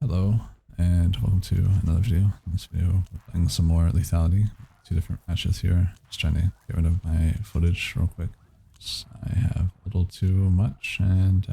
Hello, and welcome to another video. In this video, we're playing some more Lethality. Two different matches here. Just trying to get rid of my footage real quick. I have a little too much, and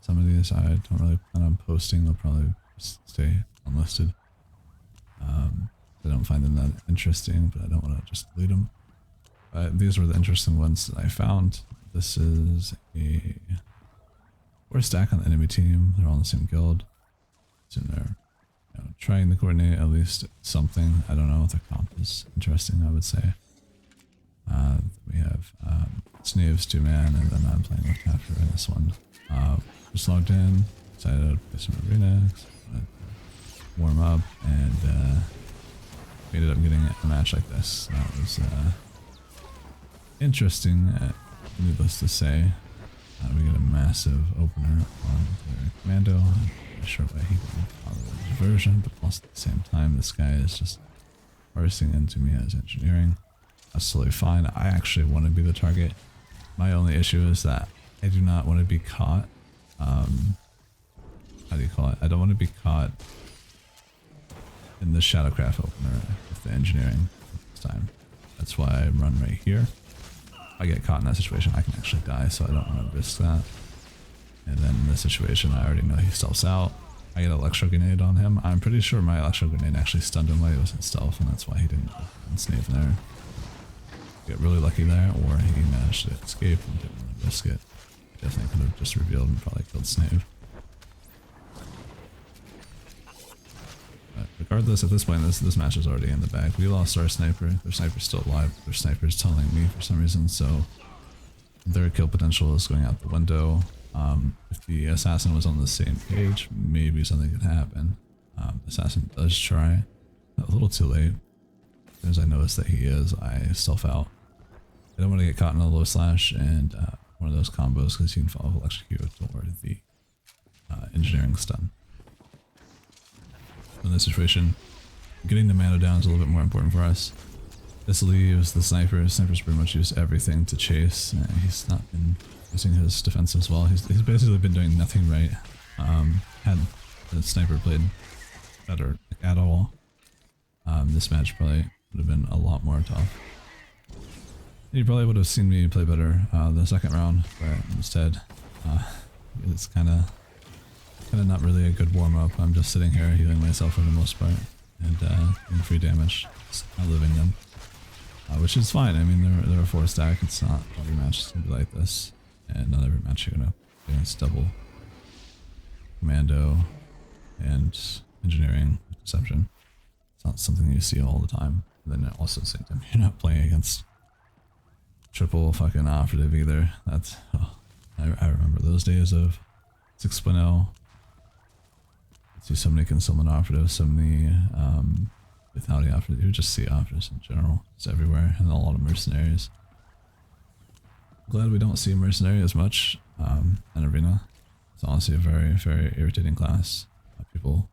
some of these I don't really plan on posting. They'll probably just stay unlisted. I don't find them that interesting, but I don't want to just delete them. But these were the interesting ones that I found. This is a 4-stack on the enemy team. They're all in the same guild. In there, trying to coordinate at least something. I don't know if the comp is interesting, I would say. We have Snave's 2-man, and then I'm playing with Capture in this one. Just logged in, decided to play some Arena, warm up, and we ended up getting a match like this. That was interesting, needless to say. We get a massive opener on their commando. I'm not sure why he didn't follow the diversion, but also at the same time, this guy is just bursting into me as engineering. That's totally fine. I actually want to be the target. My only issue is that I do not want to be caught. How do you call it? I don't want to be caught in the Shadowcraft opener with the engineering this time. That's why I run right here. If I get caught in that situation, I can actually die, so I don't want to risk that. And then in this situation, I already know he stealths out. I get an electro grenade on him. I'm pretty sure my electro grenade actually stunned him while he was in stealth, and that's why he didn't snave there. Get really lucky there, or he managed to escape and didn't want to risk it. Definitely could have just revealed and probably killed Snave. But regardless, at this point, this match is already in the bag. We lost our sniper. Their sniper's still alive. Their sniper's tunneling me for some reason, so their kill potential is going out the window. If the assassin was on the same page, maybe something could happen. Assassin does try. A little too late. As soon as I notice that he is, I stealth out. I don't want to get caught in a low slash and one of those combos because you can follow electrocute or the engineering stun. In this situation, getting the mana down is a little bit more important for us. This leaves the sniper. Sniper's pretty much used everything to chase. He's not been using his defense as well. He's basically been doing nothing right. Had the sniper played better at all, this match probably would have been a lot more tough. You probably would have seen me play better the second round, but instead, it's kind of not really a good warm up. I'm just sitting here healing myself for the most part and getting free damage, just outliving them. Which is fine. I mean, they're a 4-stack. It's not every match is gonna be like this, and not every match you're gonna play against double commando and engineering deception. It's not something you see all the time. And then also at the same time, you're not playing against triple fucking operative either. That's I remember those days of 6.0. See so many concealment operatives, so many Lethality operatives. You just see operatives in general. It's everywhere, and a lot of mercenaries. Glad we don't see mercenary as much in Arena. It's honestly a very, very irritating class. People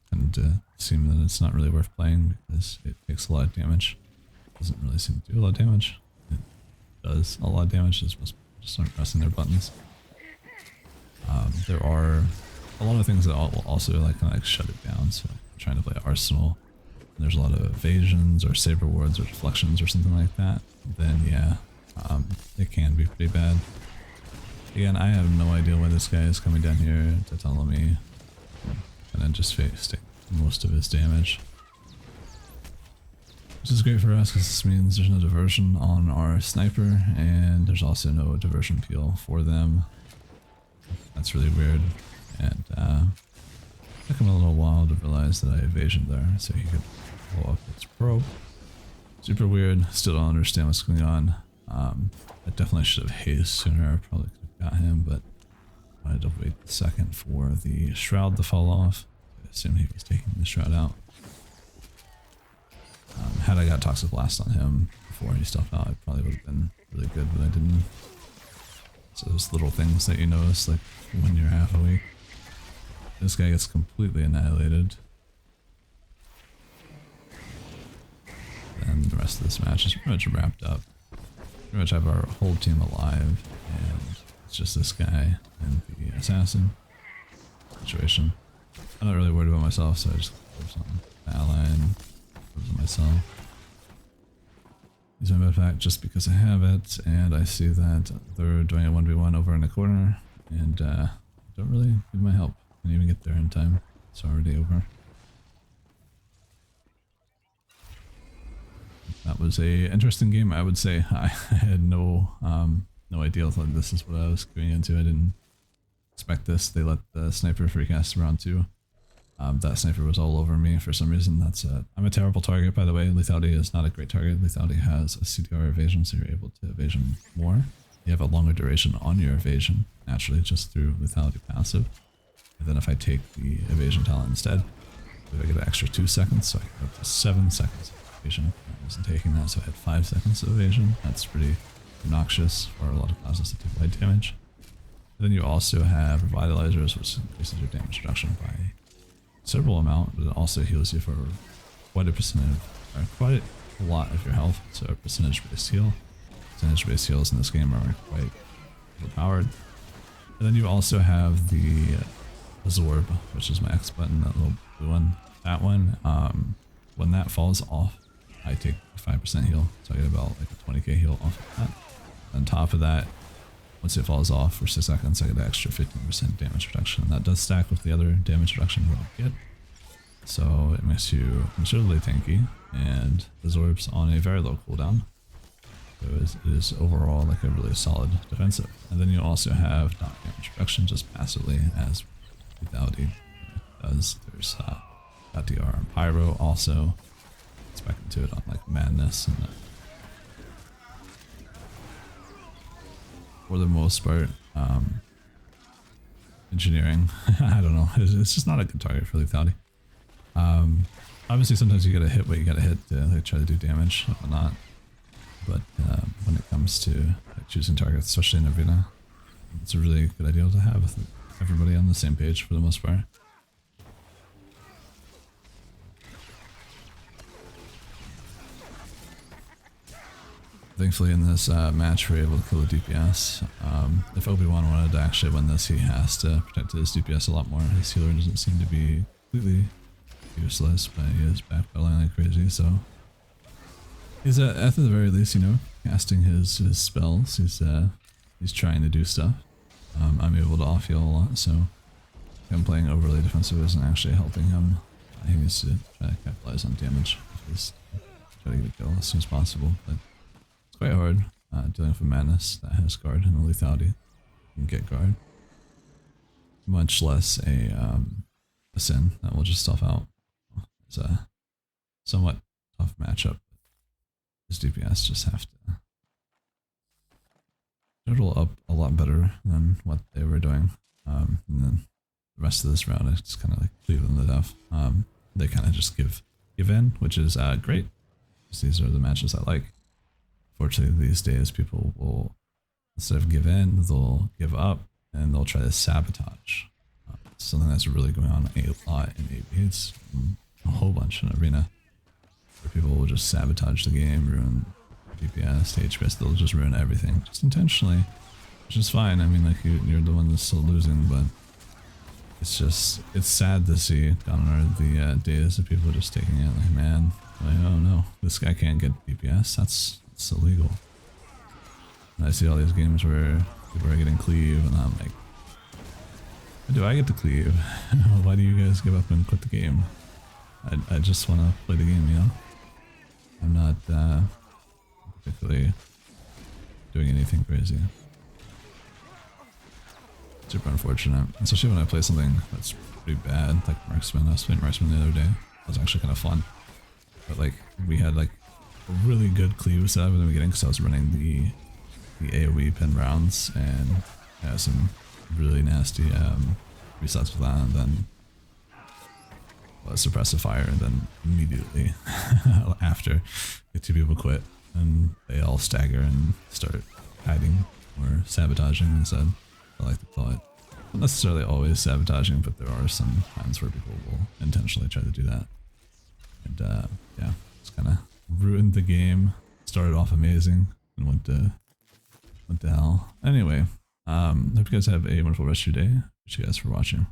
tend to assume that it's not really worth playing because it takes a lot of damage. It doesn't really seem to do a lot of damage. It does a lot of damage. It's just aren't pressing their buttons. There are a lot of things that will also kind of shut it down. So trying to play Arsenal, and there's a lot of evasions or saber wards or deflections or something like that. Then yeah, it can be pretty bad. Again, I have no idea why this guy is coming down here to tunnel me, and then just take most of his damage. Which is great for us because this means there's no diversion on our sniper, and there's also no diversion peel for them. That's really weird, and it took him a little while to realize that I evasioned there, so he could pull up his probe. Super weird. Still don't understand what's going on. I definitely should have hazed sooner. I probably could have got him, but I had to wait a second for the shroud to fall off. I assume he was taking the shroud out. Had I got Toxic Blast on him before he stepped out, it probably would have been really good, but I didn't. So those little things that you notice, like when you're half awake. This guy gets completely annihilated. And the rest of this match is pretty much wrapped up. Pretty much have our whole team alive, and it's just this guy and the assassin situation. I'm not really worried about myself, so I just focus on my ally and focus on myself. Use my medpack just because I have it, and I see that they're doing a 1v1 over in the corner, and don't really need my help. I didn't even get there in time. It's already over. That was a interesting game, I would say. I had no idea that this is what I was going into. I didn't expect this. They let the sniper free cast around too. That sniper was all over me for some reason. I'm a terrible target, by the way. Lethality is not a great target. Lethality has a CDR evasion, so you're able to evasion more. You have a longer duration on your evasion, naturally, just through lethality passive. And then if I take the evasion talent instead, I get an extra 2 seconds, so I get up to 7 seconds of evasion. I wasn't taking that, so I had 5 seconds of evasion. That's pretty obnoxious for a lot of classes that take light damage. And then you also have revitalizers, which increases your damage reduction by considerable amount, but it also heals you for quite a percentage, or quite a lot of your health. So a percentage-based heal. Percentage-based heals in this game are quite overpowered. And then you also have the Absorb, which is my X button, that little blue one. That one, when that falls off, I take a 5% heal, so I get about like a 20k heal off of that. On top of that, once it falls off for 6 seconds, I get an extra 15% damage reduction. That does stack with the other damage reduction you will get. So it makes you considerably tanky, and absorbs on a very low cooldown. So it is overall like a really solid defensive. And then you also have not damage reduction just passively as lethality does. There's .dr and Pyro also. It's back into it on like Madness and for the most part, engineering, I don't know, it's just not a good target for lethality. Obviously sometimes you gotta hit what you gotta hit to like, try to do damage and whatnot, but when it comes to like, choosing targets, especially in Arena, it's a really good idea to have with everybody on the same page for the most part. Thankfully in this match we're able to kill the DPS. If Obi-Wan wanted to actually win this, he has to protect his DPS a lot more. His healer doesn't seem to be completely useless, but he is backpedaling like crazy, so he's at the very least, you know, casting his spells. He's trying to do stuff. I'm able to off heal a lot, so him playing overly defensive isn't actually helping him. He needs to try to capitalize on damage. Just try to get a kill as soon as possible, but it's quite hard dealing with a Madness that has guard and a lethality. You can get guard. Much less a Sin that will just stuff out. It's a somewhat tough matchup. His DPS just have to total up a lot better than what they were doing. And then the rest of this round I just kind of like leave them to death. They kind of just give in, which is great. These are the matches I like. Fortunately, these days people will, instead of give in, they'll give up and they'll try to sabotage. Something that's really going on a lot in AV. It's a whole bunch in Arena where people will just sabotage the game, ruin DPS, HPS, they'll just ruin everything, just intentionally, which is fine. I mean, like, you're the one that's still losing, but it's just, it's sad to see gone are the days of people just taking it like, man, like, oh no, this guy can't get DPS, that's illegal. And I see all these games where people are getting cleave, and I'm like, do I get to cleave? Why do you guys give up and quit the game? I just want to play the game, you know? I'm not particularly doing anything crazy. Super unfortunate, especially when I play something that's pretty bad, like Marksman. I was playing Marksman the other day. It was actually kind of fun. But like, we had like a really good cleave setup in the beginning because I was running the AoE pin rounds, and I had some really nasty resets with that, and then suppressive fire, and then immediately after the 2 people quit and they all stagger and start hiding or sabotaging instead. I like to call it. Not necessarily always sabotaging, but there are some times where people will intentionally try to do that. And yeah, it's kind of ruined the game. Started off amazing and went to hell. Anyway, hope you guys have a wonderful rest of your day. Thank you guys for watching.